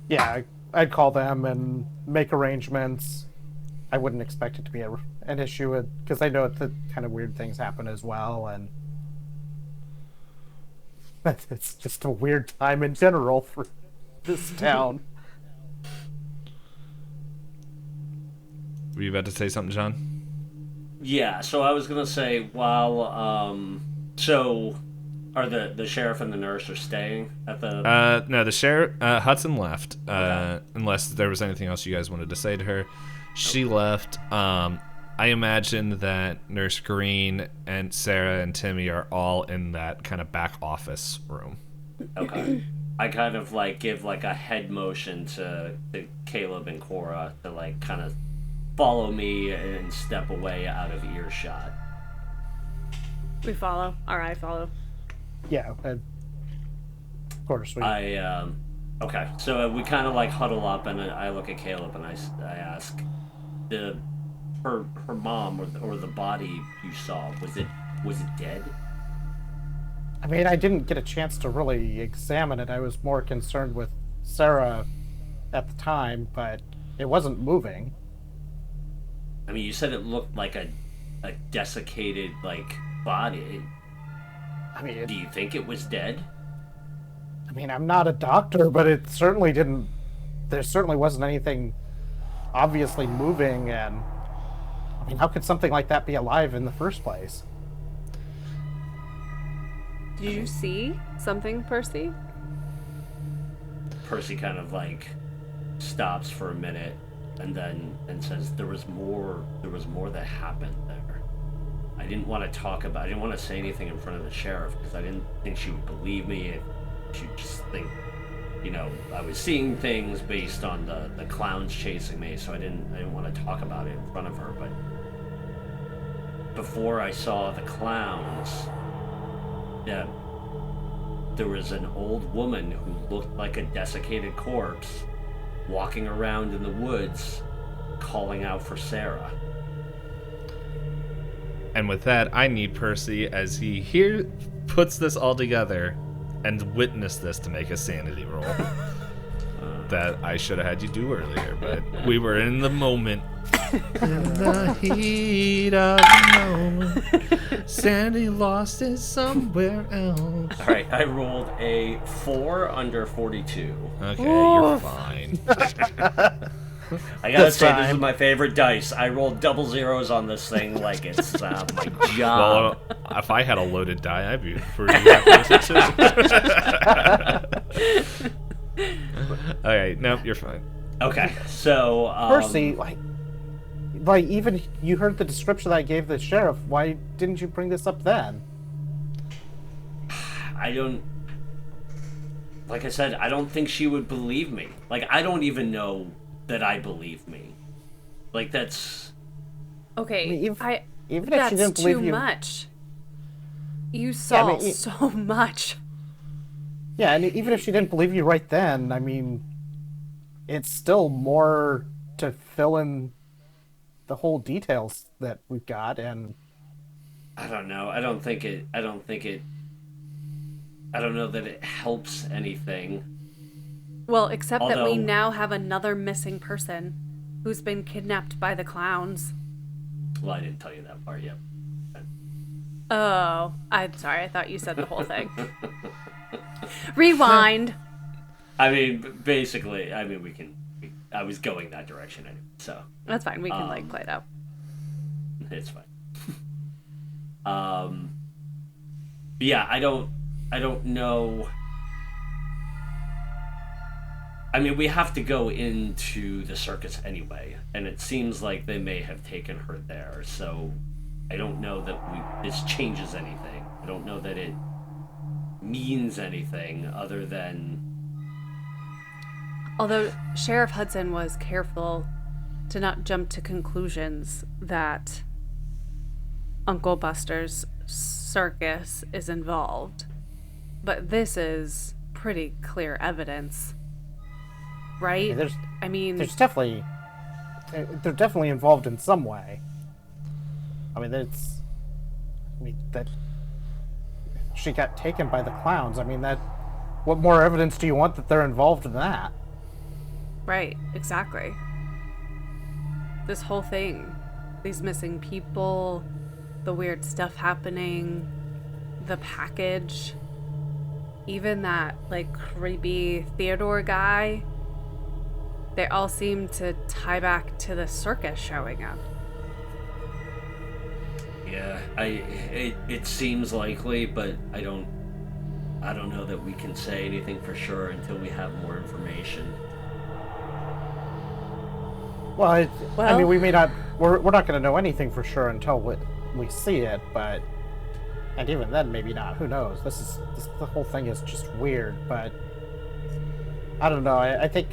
S3: Yeah, I'd call them and make arrangements. I wouldn't expect it to be an issue because I know that kind of weird things happen as well, and it's just a weird time in general for this town.
S1: were you about to say something, John?
S4: Yeah, so I was gonna say, so are the sheriff and the nurse are staying at the...
S1: No, the sheriff, Hudson left,
S4: Okay.
S1: unless there was anything else you guys wanted to say to her. She left. I imagine that Nurse Green and Sarah and Timmy are all in that kind of back office room.
S4: Okay. I kind of like give like a head motion to Caleb and Cora to like kind of follow me and step away out of earshot.
S2: We follow. Or I follow.
S3: Yeah, of course.
S4: Okay, so we kind of like huddle up, and I look at Caleb and I ask, her mom or the body you saw, was it dead?
S3: I mean, I didn't get a chance to really examine it. I was more concerned with Sarah at the time, but it wasn't moving.
S4: I mean, you said it looked like a desiccated like body.
S3: I mean,
S4: Do you think it was dead?
S3: I mean, I'm not a doctor, but it certainly didn't. There certainly wasn't anything obviously moving, and I mean, how could something like that be alive in the first place?
S2: Did you see something, Percy?
S4: Percy kind of like stops for a minute and says there was more that happened there. I didn't want to say anything in front of the sheriff because I didn't think she would believe me. She'd just think, I was seeing things based on the clowns chasing me, so I didn't want to talk about it in front of her. But before I saw the clowns, there was an old woman who looked like a desiccated corpse walking around in the woods calling out for Sarah.
S1: And with that, I need Percy, as he puts this all together and witnessed this, to make a sanity roll. That I should have had you do earlier, but we were in the moment. In the heat of the moment, Sandy lost it somewhere else.
S4: Alright, I rolled a 4 under 42.
S1: Okay, you're fine.
S4: I gotta say,
S3: fine.
S4: this is my favorite dice. I rolled double zeros on this thing like it's my job.
S1: Well, if I had a loaded die, I'd be pretty happy with it too. Alright, nope, you're fine.
S4: Okay, so...
S3: Percy, like even you heard the description that I gave the sheriff. Why didn't you bring this up then?
S4: Like I said, I don't think she would believe me. Like, I don't even know that I believe me. Like, that's...
S2: Okay,
S3: I mean, even if
S2: that's
S3: she didn't believe
S2: too
S3: you,
S2: much. You saw
S3: I mean,
S2: so much.
S3: yeah, and even if she didn't believe you right then, I mean, it's still more to fill in the whole details that we've got, and
S4: I don't know. I don't know that it helps anything.
S2: Well, except that we
S4: Although-
S2: now have another missing person who's been kidnapped by the clowns.
S4: Well, I didn't tell you that part yet.
S2: Oh, I'm sorry. I thought you said the whole thing. Rewind.
S4: I mean, basically, I was going that direction anyway, so
S2: That's fine. We can play it out.
S4: it's fine. But yeah, I don't know. I mean, we have to go into the circus anyway, and it seems like they may have taken her there, so I don't know that this changes anything. I don't know that it means anything other than...
S2: Although Sheriff Hudson was careful to not jump to conclusions that Uncle Buster's circus is involved. But this is pretty clear evidence, right?
S3: There's definitely... They're definitely involved in some way. I mean, that she got taken by the clowns. I mean, what more evidence do you want that they're involved in that?
S2: Right, exactly. This whole thing, these missing people, the weird stuff happening, the package, even that, like, creepy Theodore guy, they all seem to tie back to the circus showing up.
S4: Yeah, it seems likely, but I don't know that we can say anything for sure until we have more information.
S3: Well, I mean, we may not. We're not going to know anything for sure until we see it, but and even then, maybe not. Who knows? The whole thing is just weird, but I don't know. I think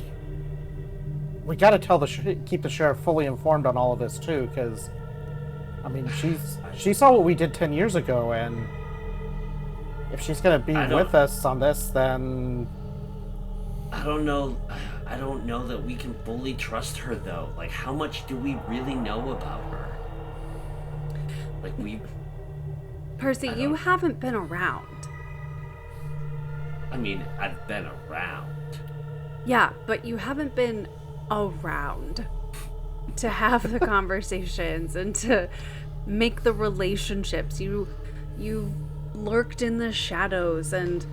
S3: we got to keep the sheriff fully informed on all of this too, because I mean, she saw what we did 10 years ago, and if she's going to be with us on this, then
S4: I don't know that we can fully trust her, though. Like, how much do we really know about her? Like,
S2: Percy, you haven't been around.
S4: I mean, I've been around.
S2: Yeah, but you haven't been around to have the conversations and to make the relationships. You lurked in the shadows and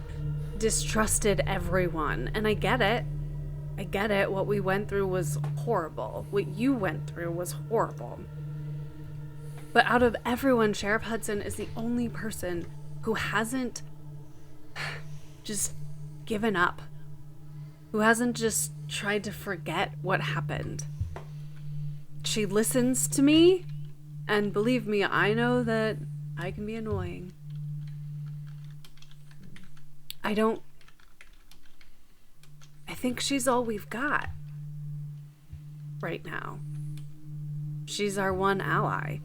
S2: distrusted everyone. And I get it. What we went through was horrible. What you went through was horrible. But out of everyone, Sheriff Hudson is the only person who hasn't just given up. Who hasn't just tried to forget what happened. She listens to me, and believe me, I know that I can be annoying. I think she's all we've got right now. She's our one ally.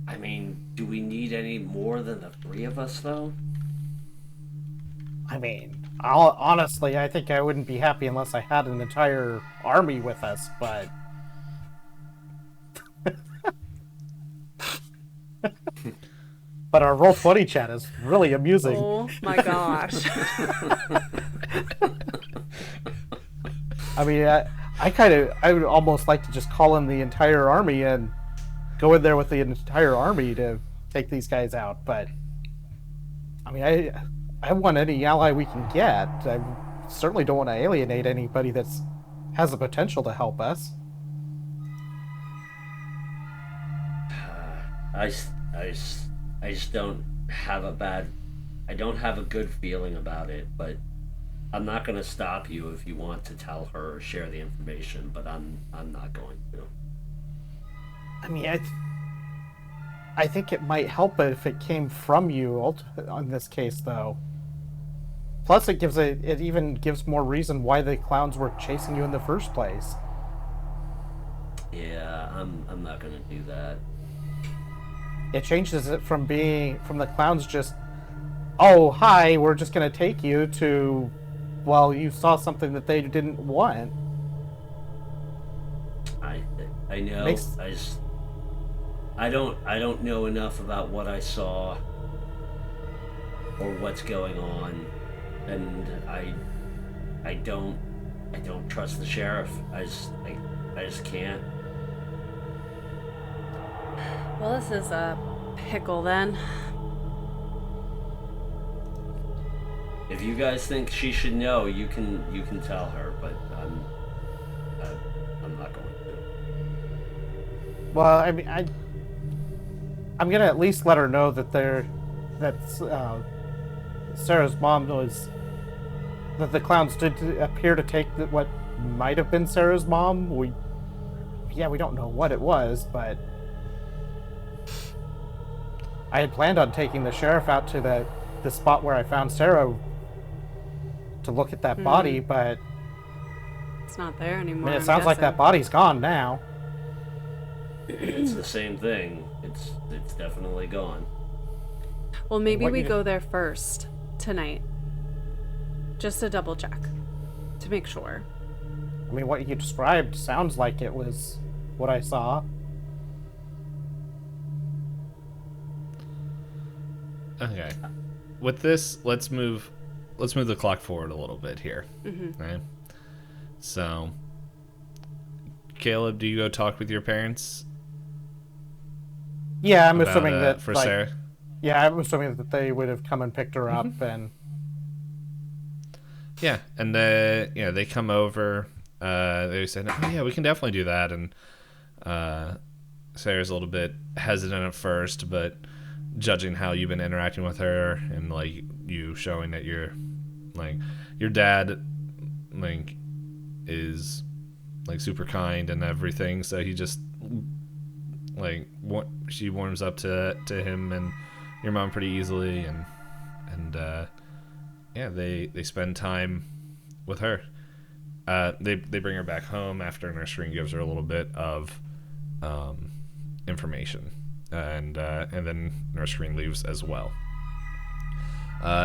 S4: I mean, do we need any more than the three of us, though?
S3: I mean, honestly, I think I wouldn't be happy unless I had an entire army with us, but but our Roll20 chat is really amusing.
S2: Oh my gosh.
S3: I mean, I would almost like to just call in the entire army and go in there with the entire army to take these guys out, but I mean, I want any ally we can get. I certainly don't want to alienate anybody that has the potential to help us.
S4: I just don't have I don't have a good feeling about it, but I'm not going to stop you if you want to tell her or share the information, but I'm not going to.
S3: I mean, I think it might help if it came from you on this case, though. Plus, it even gives more reason why the clowns were chasing you in the first place.
S4: Yeah, I'm not gonna do that.
S3: It changes it from the clowns just, oh hi, we're just gonna take you, to, well, you saw something that they didn't want.
S4: I know. I don't know enough about what I saw or what's going on, and I don't trust the sheriff. I just can't.
S2: Well, this is a pickle then.
S4: If you guys think she should know, you can tell her, but I'm not going to.
S3: Well, I mean, I'm gonna at least let her know that Sarah's mom that the clowns did appear to take what might have been Sarah's mom. We don't know what it was, but I had planned on taking the sheriff out to the spot where I found Sarah to look at that body, but
S2: It's not there
S3: I
S2: anymore.
S3: mean, it
S2: I'm
S3: sounds like that
S2: guessing.
S3: body's gone now.
S4: It's the same thing. It's definitely gone.
S2: Well, maybe
S3: What
S2: we
S3: you-
S2: go there first tonight. Just to double check. To make sure.
S3: I mean, what you described sounds like it was what I saw.
S1: Okay. With this, let's move the clock forward a little bit here. Right? So, Caleb, do you go talk with your parents
S3: Yeah, I'm
S1: about,
S3: assuming that
S1: for
S3: like,
S1: Sarah?
S3: yeah, I'm assuming that they would have come and picked her up, and
S1: Yeah, and they come over. They said, "Oh yeah, we can definitely do that." And Sarah's a little bit hesitant at first, but judging how you've been interacting with her and like you showing that you're like your dad like is like super kind and everything, so he just like she warms up to him and your mom pretty easily, and yeah, they spend time with her. They bring her back home after nursery and gives her a little bit of information, and then nursery leaves as well.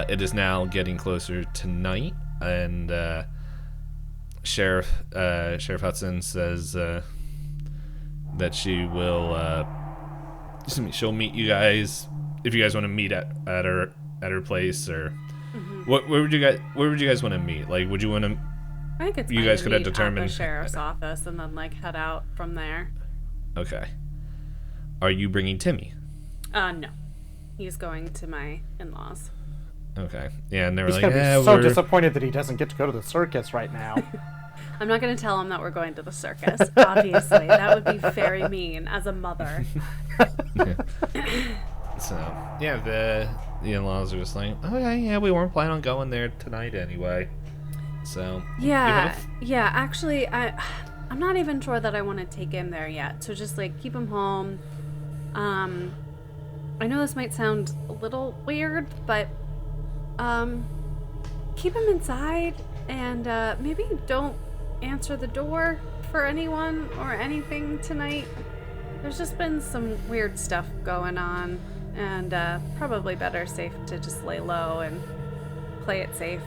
S1: It is now getting closer to night, and Sheriff Hudson says that she will she'll meet you guys if you guys want to meet at her place, or where would you guys want to meet? Like, would you want to?
S2: I think it's
S1: You
S2: fine
S1: guys
S2: to
S1: could have
S2: meet at
S1: determined-
S2: the sheriff's office and then like head out from there.
S1: Okay. Are you bringing Timmy?
S2: No. He's going to my in-laws.
S1: Okay. Yeah, and they were
S3: he's
S1: like,
S3: gonna be
S1: "Yeah,
S3: so
S1: we're."
S3: disappointed that he doesn't get to go to the circus right now.
S2: I'm not going to tell him that we're going to the circus, obviously. That would be very mean as a mother.
S1: So yeah, the in-laws are just like, "Okay, yeah, we weren't planning on going there tonight anyway." So
S2: Yeah, yeah. Actually, I'm not even sure that I want to take him there yet. So just like keep him home. I know this might sound a little weird, but keep him inside and maybe don't answer the door for anyone or anything tonight. There's just been some weird stuff going on, and probably better safe to just lay low and play it safe.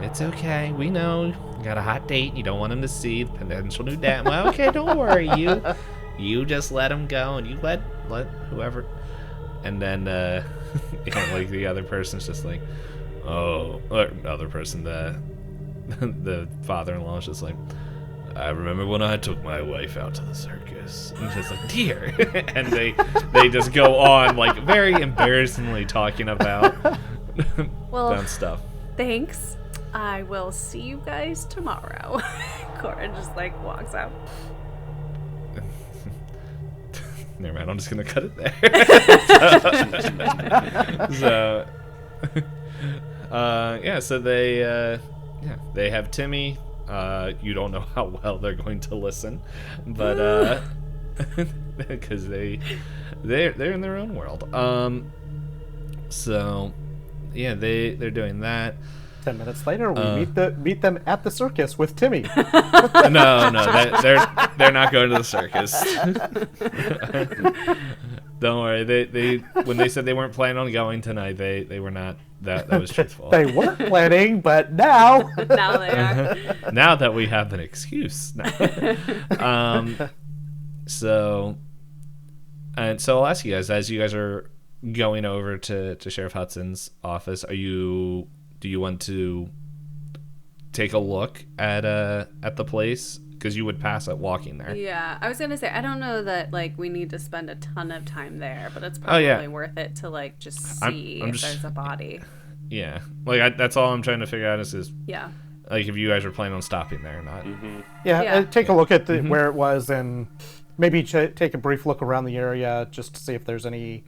S1: it's okay. We know you got a hot date. You don't want him to see the potential new dad. Well, okay, don't worry. You just let him go, and you let whoever. And then like the other person's just like, oh, or other person, the father-in-law is just like, I remember when I took my wife out to the circus. And just like, dear. And they just go on like very embarrassingly talking about dumb stuff.
S2: Thanks. I will see you guys tomorrow. Cora just like walks out.
S1: Never mind, I'm just gonna cut it there. So yeah, so they have Timmy. You don't know how well they're going to listen, but because they're in their own world. So yeah, they're doing that.
S3: 10 minutes later, we meet them at the circus with Timmy.
S1: No, they're not going to the circus. Don't worry. They when they said they weren't planning on going tonight, they were not. That was truthful.
S3: They weren't planning, but now.
S2: Now they are.
S1: Now that we have an excuse. So I'll ask you guys, as you guys are going over to Sheriff Hudson's office, do you want to take a look at the place? Because you would pass it walking there.
S2: Yeah, I was gonna say I don't know that like we need to spend a ton of time there, but it's probably worth it to like just see if there's a body.
S1: Yeah, like that's all I'm trying to figure out is
S2: Yeah.
S1: like if you guys are planning on stopping there or not.
S3: Yeah, take a look at where it was, and maybe take a brief look around the area just to see if there's any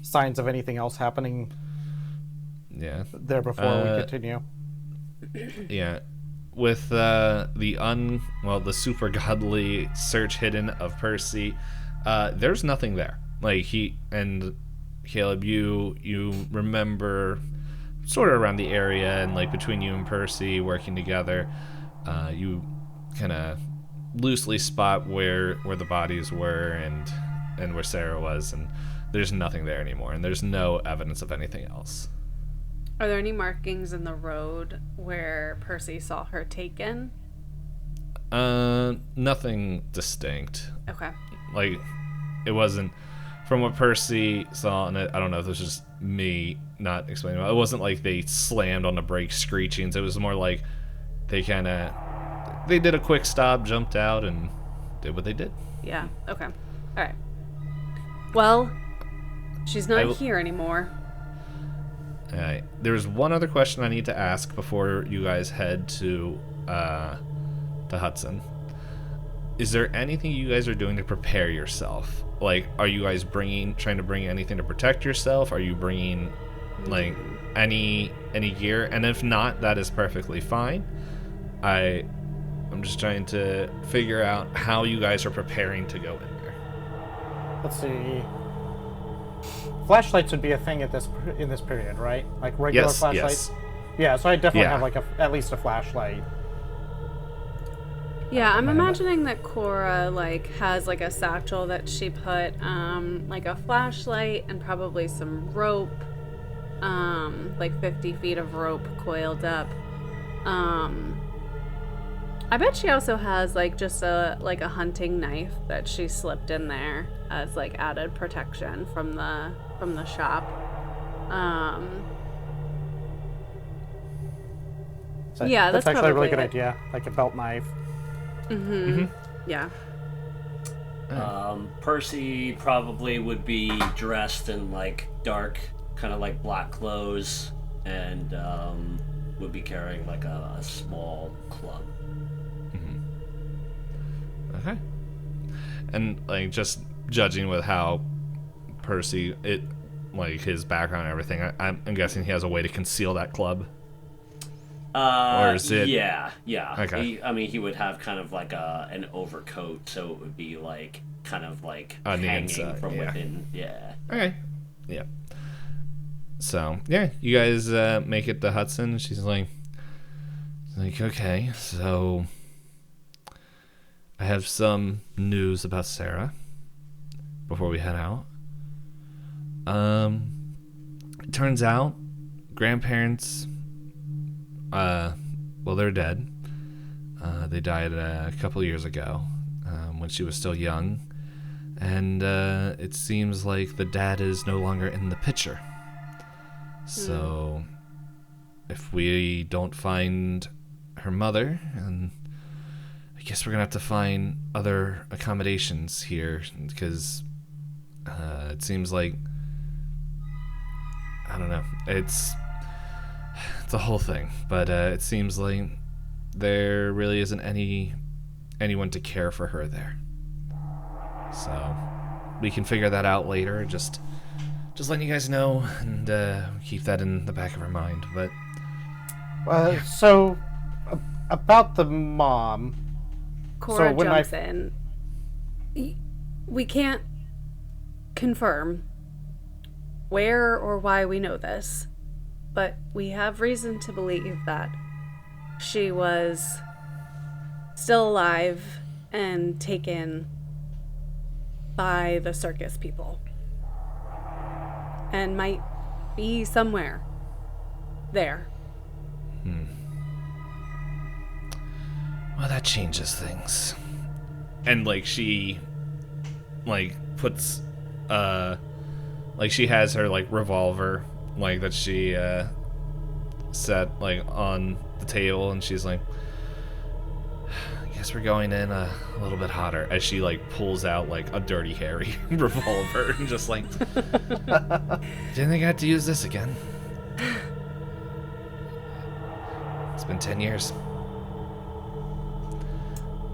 S3: signs of anything else happening.
S1: Yeah.
S3: There before we continue.
S1: Yeah. With the super godly search hidden of Percy, there's nothing there. Like Caleb, you remember sort of around the area, and like between you and Percy working together, you kind of loosely spot where the bodies were and where Sarah was, and there's nothing there anymore, and there's no evidence of anything else.
S2: Are there any markings in the road where Percy saw her taken?
S1: Nothing distinct.
S2: Okay.
S1: Like, it wasn't, from what Percy saw, and I don't know if this was just me not explaining it wasn't like they slammed on the brakes screechings. It was more like they did a quick stop, jumped out, and did what they did.
S2: Yeah, okay. All right. Well, she's not here anymore.
S1: All right. There's one other question I need to ask before you guys head to Hudson. Is there anything you guys are doing to prepare yourself? Like, are you guys trying to bring anything to protect yourself? Are you bringing like any gear? And if not, that is perfectly fine. I'm just trying to figure out how you guys are preparing to go in there.
S3: Let's see. Flashlights would be a thing in this period, right? Like regular flashlights.
S1: Yes.
S3: Yeah, so I definitely have like at least a flashlight.
S2: Yeah, I'm imagining that Cora like has like a satchel that she put like a flashlight and probably some rope, like 50 feet of rope coiled up. I bet she also has like just a hunting knife that she slipped in there as like added protection from the shop.
S3: So
S2: yeah,
S3: that's actually a really good
S2: it.
S3: idea, like a belt knife.
S2: Yeah.
S4: Percy probably would be dressed in like dark, kind of like black clothes, and would be carrying like a small club.
S1: Okay. And like just judging with how Percy, like his background and everything, I'm guessing he has a way to conceal that club. Or is it?
S4: Yeah.
S1: Okay.
S4: He would have kind of like an overcoat, so it would be like kind of like
S1: On the
S4: hanging
S1: inside,
S4: from
S1: yeah.
S4: within. Yeah.
S1: Okay. Yeah. So yeah, you guys make it to Hudson. She's like, okay, so I have some news about Sarah before we head out. It turns out grandparents, well, they're dead. They died a couple years ago when she was still young. And it seems like the dad is no longer in the picture. So if we don't find her mother, and I guess we're going to have to find other accommodations here, because it seems like, I don't know, it's a whole thing, but it seems like there really isn't anyone to care for her there. So we can figure that out later. Just letting you guys know, and keep that in the back of our mind. But
S3: so about the mom,
S2: Cora
S3: so when
S2: jumps in. We can't confirm where or why we know this, but we have reason to believe that she was still alive and taken by the circus people, and might be somewhere there.
S1: Well, that changes things. And like she like puts like she has her like revolver like that she set like on the table, and she's like, I guess we're going in a little bit hotter, as she like pulls out like a dirty hairy revolver and just like, didn't think I had to use this again. It's been 10 years.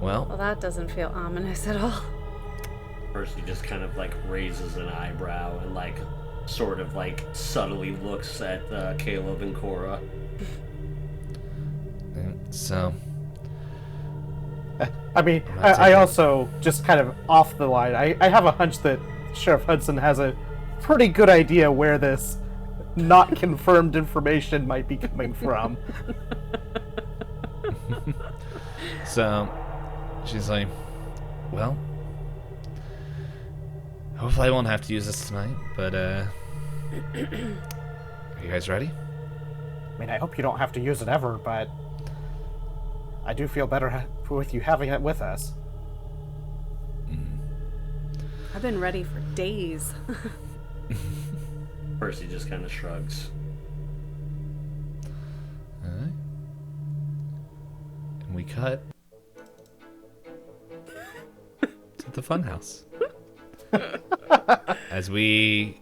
S1: Well,
S2: That doesn't feel ominous at all.
S4: Percy just kind of like raises an eyebrow and like sort of like subtly looks at Caleb and Cora.
S1: so
S3: I mean, I also just kind of off the line. I have a hunch that Sheriff Hudson has a pretty good idea where this not confirmed information might be coming from.
S1: So she's like, well, hopefully I won't have to use this tonight, but are you guys ready?
S3: I mean, I hope you don't have to use it ever, but I do feel better with you having it with us.
S2: I've been ready for days.
S4: Percy just kind of shrugs.
S1: Alright. And we cut to the funhouse. As we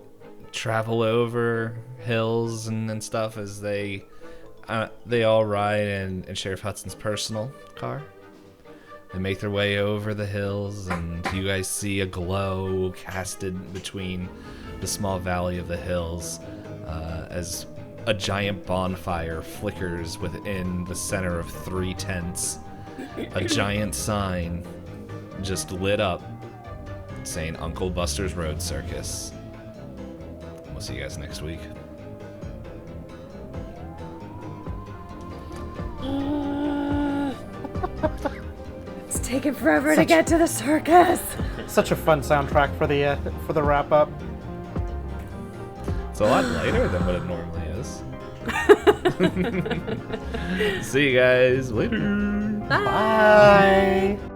S1: travel over hills and stuff, as they all ride in Sheriff Hudson's personal car. They make their way over the hills, and you guys see a glow casted between the small valley of the hills as a giant bonfire flickers within the center of 3 tents. A giant sign just lit up saying Uncle Buster's Road Circus. We'll see you guys next week.
S2: It's taking forever to get to the circus.
S3: Such a fun soundtrack for the wrap up.
S1: It's a lot lighter than what it normally is. See you guys later.
S2: Bye.
S3: Bye.